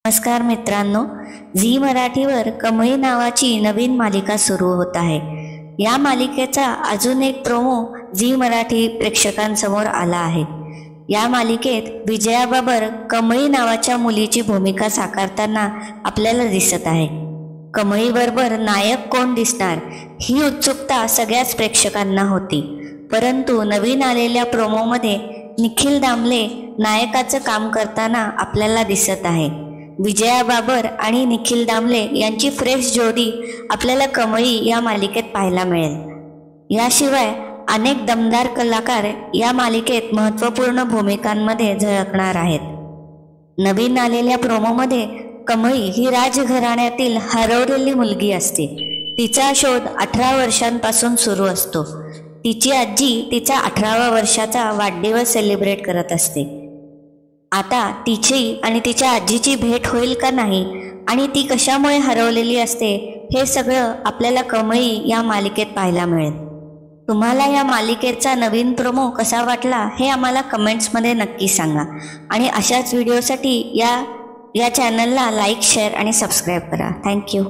नमस्कार मित्रांनो, झी मराठीवर कमळी नावाची नवीन मालिका सुरू होत आहे। या मालिकेचा अजून एक प्रोमो झी मराठी प्रेक्षकांसमोर आला आहे। या मालिकेत विजया बाबर कमळी नावाच्या मुलीची भूमिका साकारताना आपल्याला दिसत आहे। कमळी बरोबर नायक कोण दिसणार ही उत्सुकता सगळ्याच प्रेक्षकांना होती, परंतु नवीन आलेल्या प्रोमोमध्ये निखिल दामले नायकाचं काम करताना आपल्याला दिसत आहे। विजया बाबर आणि निखिल दामले यांची फ्रेश जोडी आपल्याला कमळी या मालिकेत पाहायला मिळेल। याशिवाय अनेक दमदार कलाकार या मालिकेत महत्त्वपूर्ण भूमिकांमध्ये झळकणार आहेत। नवीन आलेल्या प्रोमोमध्ये कमळी ही राजघराण्यातील हरवलेली मुलगी असते। तिचा शोध 18 वर्षांपासून सुरू असतो। तिची आजी तिचा 18व्या वर्षाचा वाढदिवस सेलिब्रेट करत असते। आता तिची आणि तिच्या आजीची भेट होईल का नाही आणि ती कशामुळे हरवलेली असते हे सगळं आपल्याला कमळी या मालिकेत पाहायला मिळेल। तुम्हाला या मालिकेचा नवीन प्रोमो कसा वाटला हे आम्हाला कमेंट्समध्ये नक्की सांगा आणि अशाच व्हिडिओसाठी या चॅनलला लाईक, शेअर आणि सबस्क्राईब करा। थँक्यू।